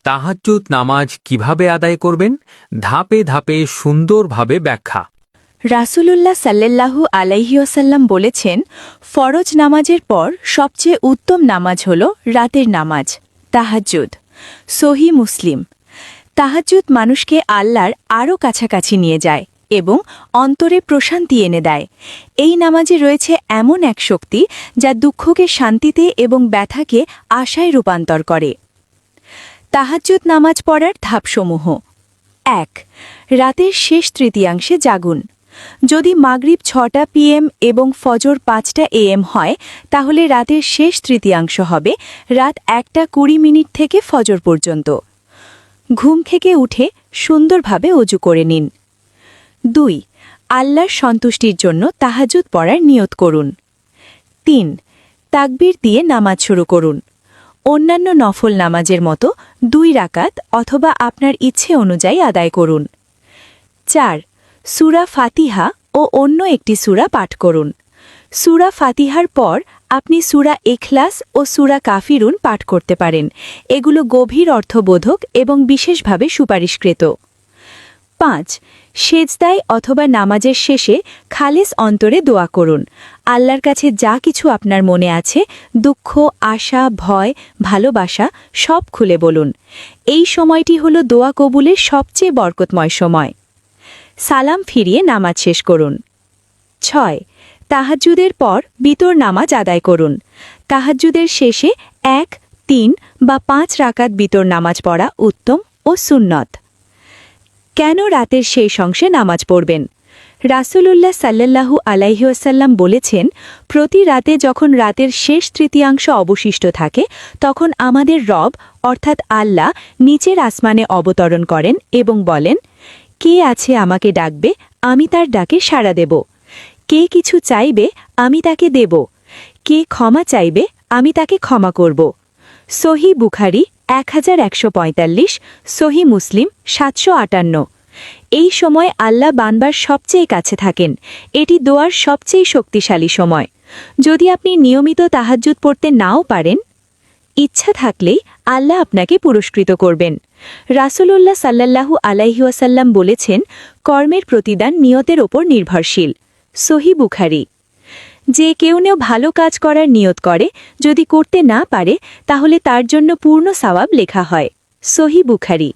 তাহাজ্জুদ নামাজ কিভাবে আদায় করবেন, ধাপে ধাপে সুন্দরভাবে ব্যাখ্যা। রাসূলুল্লাহ সাল্লাল্লাহু আলাইহি ওয়াসাল্লাম বলেছেন, ফরজ নামাজের পর সবচেয়ে উত্তম নামাজ হল রাতের নামাজ, তাহাজ্জুদ। সহিহ মুসলিম। তাহাজ্জুদ মানুষকে আল্লাহর আরও কাছাকাছি নিয়ে যায় এবং অন্তরে প্রশান্তি এনে দেয়। এই নামাজে রয়েছে এমন এক শক্তি যা দুঃখকে শান্তিতে এবং ব্যথাকে আশায় রূপান্তর করে। তাহাজ্জুদ নামাজ পড়ার ধাপসমূহ। ১. রাতের শেষ তৃতীয়াংশে জাগুন। যদি মাগরিব ৬টা PM এবং ফজর ৫টা AM হয়, তাহলে রাতের শেষ তৃতীয়াংশ হবে রাত ১:২০ থেকে ফজর পর্যন্ত। ঘুম থেকে উঠে সুন্দরভাবে অজু করে নিন। ২. আল্লাহর সন্তুষ্টির জন্য তাহাজ্জুদ পড়ার নিয়ত করুন। ৩. তাকবীর দিয়ে নামাজ শুরু করুন। অন্যান্য নফল নামাজের মতো ২ রাকাত অথবা আপনার ইচ্ছে অনুযায়ী আদায় করুন। ৪. সূরা ফাতিহা ও অন্য একটি সূরা পাঠ করুন। সূরা ফাতিহার পর আপনি সূরা ইখলাস ও সূরা কাফিরুন পাঠ করতে পারেন। এগুলো গভীর অর্থবোধক এবং বিশেষভাবে সুপারিশকৃত। ৫. সেজদায় অথবা নামাজের শেষে খালিস অন্তরে দোয়া করুন। আল্লাহর কাছে যা কিছু আপনার মনে আছে, দুঃখ, আশা, ভয়, ভালোবাসা, সব খুলে বলুন। এই সময়টি হল দোয়া কবুলের সবচেয়ে বরকতময় সময়। সালাম ফিরিয়ে নামাজ শেষ করুন। ৬. তাহাজ্জুদের পর বিতর নামাজ আদায় করুন। তাহাজ্জুদের শেষে ১, ৩ বা ৫ রাকাত বিতর নামাজ পড়া উত্তম ও সুন্নত। কেন রাতের শেষ অংশে নামাজ পড়বেন? রাসূলুল্লাহ সাল্লাল্লাহু আলাইহি ওয়াসাল্লাম বলেছেন, প্রতি রাতে যখন রাতের শেষ তৃতীয়াংশ অবশিষ্ট থাকে, তখন আমাদের রব অর্থাৎ আল্লাহ নিচের আসমানে অবতরণ করেন এবং বলেন, কে আছে আমাকে ডাকবে, আমি তার ডাকে সাড়া দেব। কে কিছু চাইবে, আমি তাকে দেব। কে ক্ষমা চাইবে, আমি তাকে ক্ষমা করব। সহিহ বুখারী ১১৪৫, সহিহ মুসলিম ৭৫৮। এই সময় আল্লাহ বান্দার সবচেয়ে কাছে থাকেন। এটি দোয়ার সবচেয়ে শক্তিশালী সময়। যদি আপনি নিয়মিত তাহাজ্জুদ পড়তে নাও পারেন, ইচ্ছা থাকলেই আল্লাহ আপনাকে পুরস্কৃত করবেন। রাসূলুল্লাহ সাল্লাল্লাহু আলাইহি ওয়াসাল্লাম বলেছেন, কর্মের প্রতিদান নিয়তের ওপর নির্ভরশীল। সহিহ বুখারী। যে কেউ ভালো কাজ করার নিয়ত করে, যদি করতে না পারে, তাহলে তার জন্য পূর্ণ সওয়াব লেখা হয়। সহিহ বুখারী।